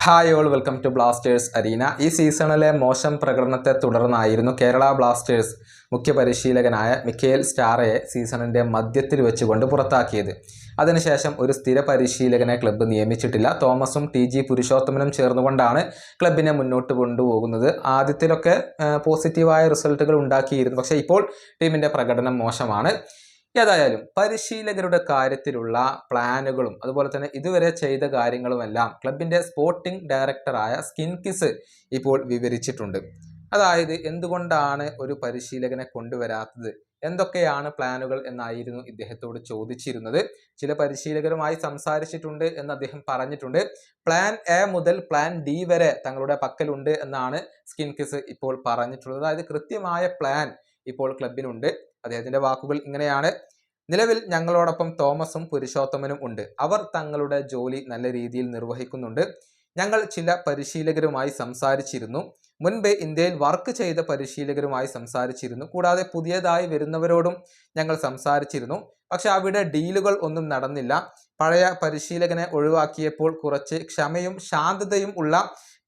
Hi all welcome to Blasters arena. ഈ സീസണിലെ മോശം പ്രകടനത്തെ തുടർന്നായിരുന്നു കേരള ബ്ലാസ്റ്റേഴ്സ് മുഖ്യ പരിശീലകനായ മിഖേൽ സ്റ്റാറയെ സീസണിൻ്റെ മധ്യത്തിൽ വെച്ചുകൊണ്ട് പുറത്താക്കിയത്. അതിനുശേഷം ഒരു സ്ഥിര പരിശീലകനെ ക്ലബ്ബ് നിയമിച്ചിട്ടില്ല. തോമസും ടി.ജി. പുരുഷോത്തമനും ചേർന്നുകൊണ്ടാണ് ക്ലബിനെ മുന്നോട്ട് കൊണ്ടുപോകുന്നത്. ആദ്യത്തിലൊക്കെ പോസിറ്റീവായ റിസൾട്ടുകൾ ഉണ്ടാക്കിയിരുന്നു, പക്ഷേ ഇപ്പോൾ ടീമിൻ്റെ പ്രകടനം മോശമാണ്. ഏതായാലും പരിശീലകരുടെ കാര്യത്തിലുള്ള പ്ലാനുകളും അതുപോലെ തന്നെ ഇതുവരെ ചെയ്ത കാര്യങ്ങളുമെല്ലാം ക്ലബിൻ്റെ സ്പോർട്ടിംഗ് ഡയറക്ടറായ സ്കിൻകിസ് ഇപ്പോൾ വിവരിച്ചിട്ടുണ്ട്. അതായത് എന്തുകൊണ്ടാണ് ഒരു പരിശീലകനെ കൊണ്ടുവരാത്തത്, എന്തൊക്കെയാണ് പ്ലാനുകൾ എന്നായിരുന്നു ഇദ്ദേഹത്തോട് ചോദിച്ചിരുന്നത്. ചില പരിശീലകരുമായി സംസാരിച്ചിട്ടുണ്ട് എന്ന് അദ്ദേഹം പറഞ്ഞിട്ടുണ്ട്. പ്ലാൻ എ മുതൽ പ്ലാൻ ഡി വരെ തങ്ങളുടെ പക്കലുണ്ട് എന്നാണ് സ്കിൻകിസ് ഇപ്പോൾ പറഞ്ഞിട്ടുള്ളത്. അതായത് കൃത്യമായ പ്ലാൻ ഇപ്പോൾ ക്ലബിനുണ്ട്. അദ്ദേഹത്തിന്റെ വാക്കുകൾ ഇങ്ങനെയാണ്: നിലവിൽ ഞങ്ങളോടൊപ്പം തോമസും പുരുഷോത്തമനും ഉണ്ട്. അവർ തങ്ങളുടെ ജോലി നല്ല രീതിയിൽ നിർവഹിക്കുന്നുണ്ട്. ഞങ്ങൾ ചില പരിശീലകരുമായി സംസാരിച്ചിരുന്നു. മുൻപ് ഇന്ത്യയിൽ വർക്ക് ചെയ്ത പരിശീലകരുമായി സംസാരിച്ചിരുന്നു. കൂടാതെ പുതിയതായി വരുന്നവരോടും ഞങ്ങൾ സംസാരിച്ചിരുന്നു. പക്ഷെ അവിടെ ഡീലുകൾ ഒന്നും നടന്നില്ല. പഴയ പരിശീലകനെ ഒഴിവാക്കിയപ്പോൾ കുറച്ച് ക്ഷമയും ശാന്തതയും ഉള്ള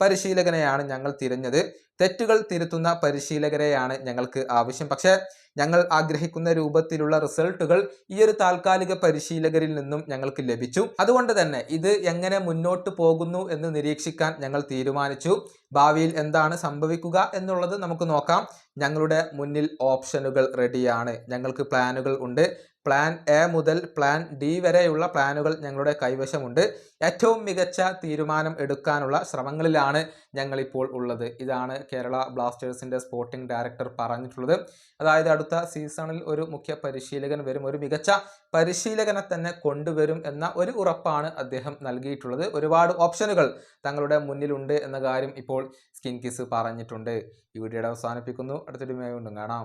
പരിശീലകനെയാണ് ഞങ്ങൾ തിരഞ്ഞത്. തെറ്റുകൾ തിരുത്തുന്ന പരിശീലകരെയാണ് ഞങ്ങൾക്ക് ആവശ്യം. പക്ഷേ ഞങ്ങൾ ആഗ്രഹിക്കുന്ന രൂപത്തിലുള്ള റിസൾട്ടുകൾ ഈ ഒരു താൽക്കാലിക പരിശീലകരിൽ നിന്നും ഞങ്ങൾക്ക് ലഭിച്ചു. അതുകൊണ്ട് തന്നെ ഇത് എങ്ങനെ മുന്നോട്ട് പോകുന്നു എന്ന് നിരീക്ഷിക്കാൻ ഞങ്ങൾ തീരുമാനിച്ചു. ഭാവിയിൽ എന്താണ് സംഭവിക്കുക എന്നുള്ളത് നമുക്ക് നോക്കാം. ഞങ്ങളുടെ മുന്നിൽ ഓപ്ഷനുകൾ റെഡിയാണ്. ഞങ്ങൾക്ക് പ്ലാനുകൾ ഉണ്ട്. പ്ലാൻ എ മുതൽ പ്ലാൻ ഡി വരെയുള്ള പ്ലാനുകൾ ഞങ്ങളുടെ കൈവശമുണ്ട്. ഏറ്റവും മികച്ച തീരുമാനം എടുക്കാനുള്ള ശ്രമങ്ങളിലാണ് ഞങ്ങളിപ്പോൾ ഉള്ളത്. ഇതാണ് കേരള ബ്ലാസ്റ്റേഴ്സിന്റെ സ്പോർട്ടിംഗ് ഡയറക്ടർ പറഞ്ഞിട്ടുള്ളത്. അതായത് അടുത്ത സീസണിൽ ഒരു മുഖ്യ പരിശീലകൻ വരും, ഒരു മികച്ച പരിശീലകനെ തന്നെ കൊണ്ടുവരും എന്ന ഒരു ഉറപ്പാണ് അദ്ദേഹം നൽകിയിട്ടുള്ളത്. ഒരുപാട് ഓപ്ഷനുകൾ തങ്ങളുടെ മുന്നിലുണ്ട് എന്ന കാര്യം ഇപ്പോൾ സ്കിൻകിസ് പറഞ്ഞിട്ടുണ്ട്. ഈ വീഡിയോയുടെ അവസാനിപ്പിക്കുന്നു. അടുത്തൊരു വീണ്ടും കാണാം.